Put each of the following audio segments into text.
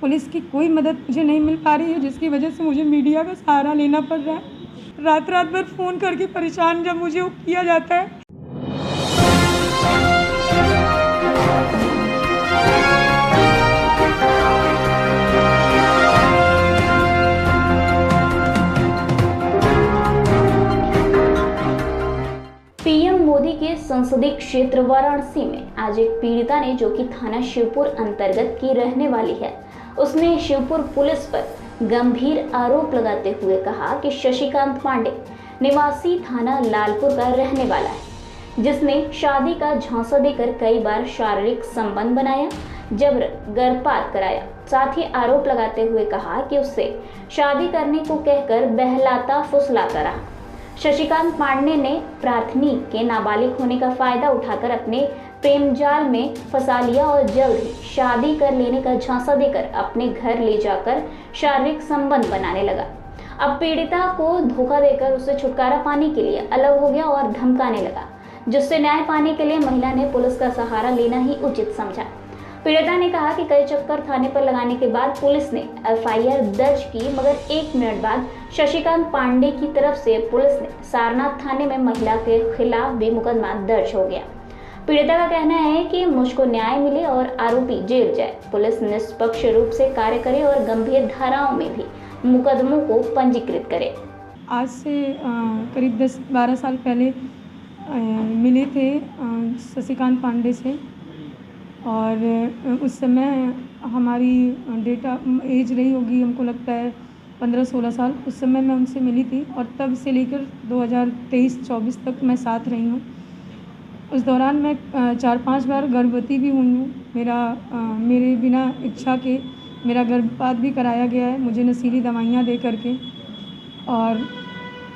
Police की कोई मदद मुझे नहीं मिल पा रही है, जिसकी वजह से मुझे मीडिया का सहारा लेना पड़ रहा है। रात रात भर फ़ोन करके परेशान जब मुझे किया जाता है। पीएम मोदी के संसदीय क्षेत्र वाराणसी में आज एक पीड़िता ने, जो कि थाना शिवपुर अंतर्गत की रहने वाली है, उसने शिवपुर पुलिस पर गंभीर आरोप लगाते हुए कहा कि शशिकांत पांडे निवासी थाना लालपुर का रहने वाला है, जिसने शादी का झांसा देकर कई बार शारीरिक संबंध बनाया, जबरन गर्भपात कराया। साथ ही आरोप लगाते हुए कहा कि उससे शादी करने को कहकर बहलाता फुसलाता रहा। शशिकांत पांडे ने प्राथनी के नाबालिग होने का फायदा उठाकर अपने प्रेम जाल में फंसा लिया और जल्द ही शादी कर लेने का झांसा देकर अपने घर ले जाकर शारीरिक संबंध बनाने लगा। अब पीड़िता को धोखा देकर उससे छुटकारा पाने के लिए अलग हो गया और धमकाने लगा, जिससे न्याय पाने के लिए महिला ने पुलिस का सहारा लेना ही उचित समझा। पीड़िता ने कहा कि कई चक्कर थाने पर लगाने के बाद पुलिस ने एफआईआर दर्ज की, मगर 1 मिनट बाद शशिकांत पांडे की तरफ से पुलिस ने सारनाथ थाने में महिला के खिलाफ भी मुकदमा दर्ज हो गया। पीड़िता का कहना है कि मुझको न्याय मिले और आरोपी जेल जाए, पुलिस निष्पक्ष रूप से कार्य करे और गंभीर धाराओं में भी मुकदमों को पंजीकृत करे। आज से करीब 10-12 साल पहले मिले थे शशिकांत पांडे से, और उस समय हमारी एज रही होगी, हमको लगता है 15-16 साल। उस समय मैं उनसे मिली थी और तब से लेकर 2023-24 तक मैं साथ रही हूँ। उस दौरान मैं 4-5 बार गर्भवती भी हुई हूँ। मेरे बिना इच्छा के मेरा गर्भपात भी कराया गया है, मुझे नशीली दवाइयाँ दे करके, और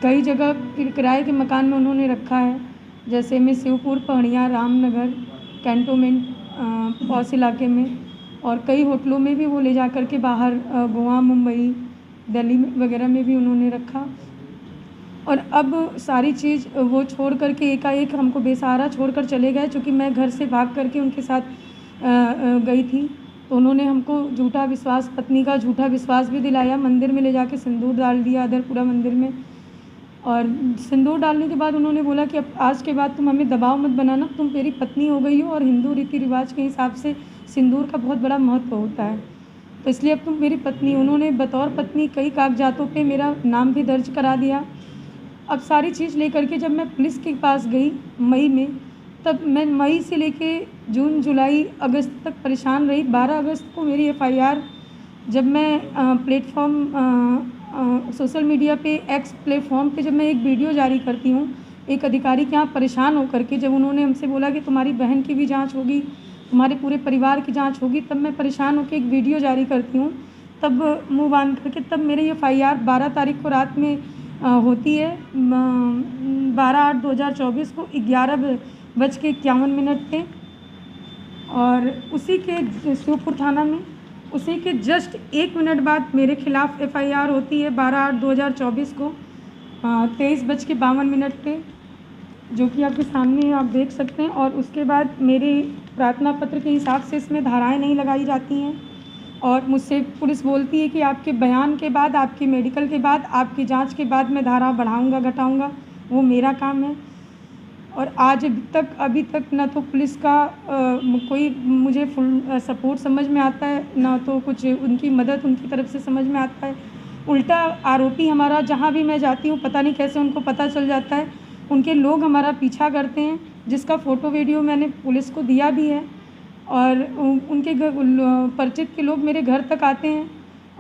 कई जगह किराए के मकान में उन्होंने रखा है, जैसे मैं शिवपुर, पहड़िया, रामनगर, कैंटोनमेंट पौस इलाके में, और कई होटलों में भी वो ले जा कर के बाहर गोवा, मुंबई, दिल्ली वगैरह में भी उन्होंने रखा। और अब सारी चीज़ वो छोड़ कर के एकाएक हमको बेसहारा छोड़ कर चले गए, चूँकि मैं घर से भाग कर के उनके साथ गई थी। तो उन्होंने हमको झूठा विश्वास, पत्नी का झूठा विश्वास भी दिलाया। मंदिर में ले जाके सिंदूर डाल दिया, अदरपुरा मंदिर में, और सिंदूर डालने के बाद उन्होंने बोला कि अब आज के बाद तुम हमें दबाव मत बनाना, तुम मेरी पत्नी हो गई हो और हिंदू रीति रिवाज के हिसाब से सिंदूर का बहुत बड़ा महत्व होता है, तो इसलिए अब तुम मेरी पत्नी। उन्होंने बतौर पत्नी कई कागजातों पे मेरा नाम भी दर्ज करा दिया। अब सारी चीज़ लेकर के जब मैं पुलिस के पास गई मई में, तब मैं मई से लेके जून, जुलाई, अगस्त तक परेशान रही। 12 अगस्त को मेरी एफआईआर, जब मैं सोशल मीडिया पे, एक्स प्लेटफॉर्म पे, जब मैं एक वीडियो जारी करती हूँ एक अधिकारी के यहाँ परेशान होकर के, जब उन्होंने हमसे बोला कि तुम्हारी बहन की भी जांच होगी, तुम्हारे पूरे परिवार की जांच होगी, तब मैं परेशान होकर एक वीडियो जारी करती हूँ। तब मुँह बांध करके, तब मेरी एफआईआर 12 तारीख को रात में होती है, 12/8/2024 को 11:51 पे, और उसी के शिवपुर थाना में उसी के जस्ट 1 मिनट बाद मेरे खिलाफ़ एफआईआर होती है 12/8/2024 को 23:52 पे, जो कि आपके सामने आप देख सकते हैं। और उसके बाद मेरे प्रार्थना पत्र के हिसाब से इसमें धाराएं नहीं लगाई जाती हैं, और मुझसे पुलिस बोलती है कि आपके बयान के बाद, आपके मेडिकल के बाद, आपकी जांच के बाद मैं धारा बढ़ाऊंगा, घटाऊंगा, वो मेरा काम है। और आज अभी तक ना तो पुलिस का कोई मुझे फुल सपोर्ट समझ में आता है, ना तो कुछ उनकी मदद उनकी तरफ से समझ में आता है। उल्टा आरोपी हमारा, जहाँ भी मैं जाती हूँ, पता नहीं कैसे उनको पता चल जाता है, उनके लोग हमारा पीछा करते हैं, जिसका फ़ोटो वीडियो मैंने पुलिस को दिया भी है। और उनके परिचित के लोग मेरे घर तक आते हैं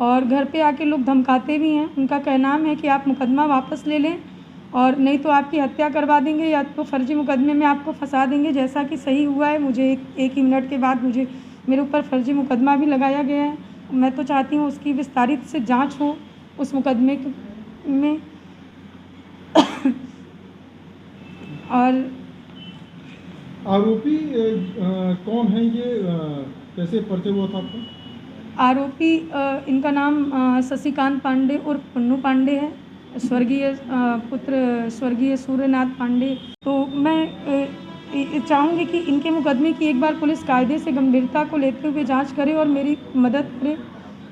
और घर पे आके लोग धमकाते भी हैं। उनका कहना है कि आप मुकदमा वापस ले लें, और नहीं तो आपकी हत्या करवा देंगे, या तो फर्जी मुकदमे में आपको फंसा देंगे, जैसा कि सही हुआ है। मुझे एक ही मिनट के बाद मेरे ऊपर फर्जी मुकदमा भी लगाया गया है। मैं तो चाहती हूँ उसकी विस्तारित से जांच हो उस मुकदमे में। और आरोपी कौन है ये, कैसे परिचय हुआ था आपको? आरोपी इनका नाम शशिकांत पांडे और पन्नू पांडे है, स्वर्गीय पुत्र स्वर्गीय सूर्यनाथ पांडे। तो मैं चाहूँगी कि इनके मुकदमे की एक बार पुलिस कायदे से गंभीरता को लेते हुए जांच करे और मेरी मदद करे,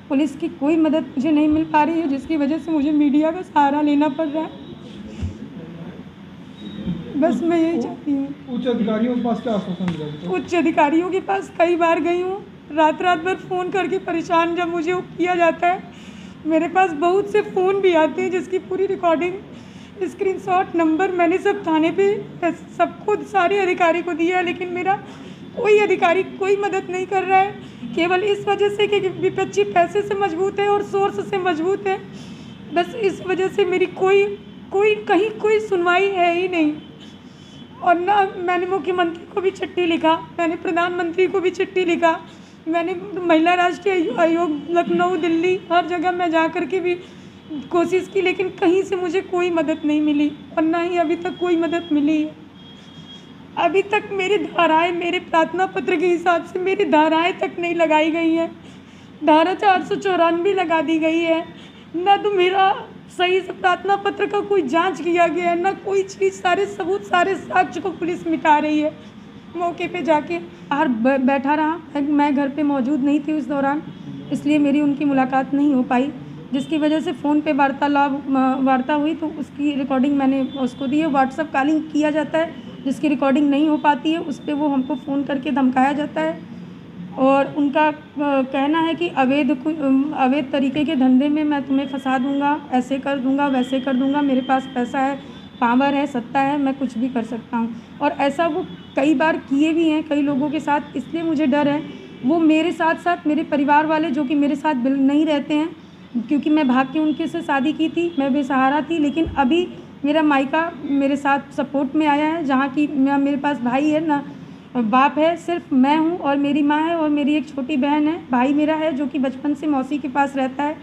पुलिस की कोई मदद मुझे नहीं मिल पा रही है, जिसकी वजह से मुझे मीडिया का सहारा लेना पड़ रहा है। बस मैं यही चाहती हूँ। उच्च अधिकारियों के पास क्या आश्वासन मिला अभी तक? उच्च अधिकारियों के पास कई बार गई हूँ, रात रात भर फ़ोन करके परेशान जब मुझे किया जाता है। मेरे पास बहुत से फ़ोन भी आते हैं जिसकी पूरी रिकॉर्डिंग, स्क्रीनशॉट, नंबर मैंने सब थाने पे सबको, सारे अधिकारी को दिया, लेकिन मेरा कोई अधिकारी कोई मदद नहीं कर रहा है। केवल इस वजह से कि विपक्षी पैसे से मजबूत है और सोर्स से मजबूत है, बस इस वजह से मेरी कहीं कोई सुनवाई है ही नहीं। और ना मैंने मुख्यमंत्री को भी चिट्ठी लिखा, मैंने प्रधानमंत्री को भी चिट्ठी लिखा, मैंने महिला राष्ट्रीय आयोग लखनऊ, दिल्ली, हर जगह मैं जा कर के भी कोशिश की, लेकिन कहीं से मुझे कोई मदद नहीं मिली और ना ही अभी तक कोई मदद मिली है। अभी तक मेरी धाराएं, मेरे प्रार्थना पत्र के हिसाब से मेरी धाराएं तक नहीं लगाई गई हैं। धारा 494 लगा दी गई है, ना तो मेरा सही से प्रार्थना पत्र का कोई जांच किया गया है, ना कोई चीज़। सारे सबूत, सारे साक्ष्य को पुलिस मिटा रही है। मौके पे जाके बाहर बैठा रहा, मैं घर पे मौजूद नहीं थी उस दौरान, इसलिए मेरी उनकी मुलाकात नहीं हो पाई, जिसकी वजह से फ़ोन पे वार्ता हुई तो उसकी रिकॉर्डिंग मैंने उसको दी है। व्हाट्सअप कॉलिंग किया जाता है, जिसकी रिकॉर्डिंग नहीं हो पाती है, उस पर वो हमको फ़ोन करके धमकाया जाता है और उनका कहना है कि अवैध तरीके के धंधे में मैं तुम्हें फंसा दूंगा, ऐसे कर दूंगा, वैसे कर दूंगा, मेरे पास पैसा है, पावर है, सत्ता है, मैं कुछ भी कर सकता हूं। और ऐसा वो कई बार किए भी हैं कई लोगों के साथ। इसलिए मुझे डर है, वो मेरे साथ साथ मेरे परिवार वाले जो कि मेरे साथ नहीं रहते हैं, क्योंकि मैं भाग के उनके से शादी की थी, मैं बेसहारा थी, लेकिन अभी मेरा मायका मेरे साथ सपोर्ट में आया है, जहाँ की मेरे पास भाई है ना बाप है, सिर्फ मैं हूँ और मेरी माँ है और मेरी एक छोटी बहन है। भाई मेरा है जो कि बचपन से मौसी के पास रहता है,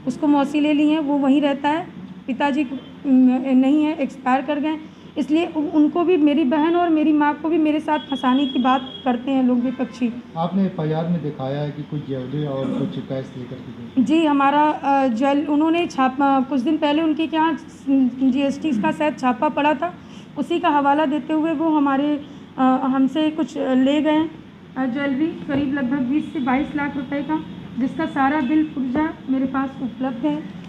उसको मौसी ले ली है, वो वहीं रहता है। पिताजी नहीं है, एक्सपायर कर गए, इसलिए उनको भी, मेरी बहन और मेरी माँ को भी मेरे साथ फंसाने की बात करते हैं लोग विपक्षी। आपने एफआईआर में दिखाया है कि कुछ ज्वेलरी और कुछ कैश लेकर के? जी, हमारा उन्होंने छापा कुछ दिन पहले उनके यहाँ जीएसटी का शायद छापा पड़ा था, उसी का हवाला देते हुए वो हमसे कुछ ले गए ज्वेलरी, करीब लगभग 20 से 22 लाख रुपए का, जिसका सारा बिल पुर्जा मेरे पास उपलब्ध है।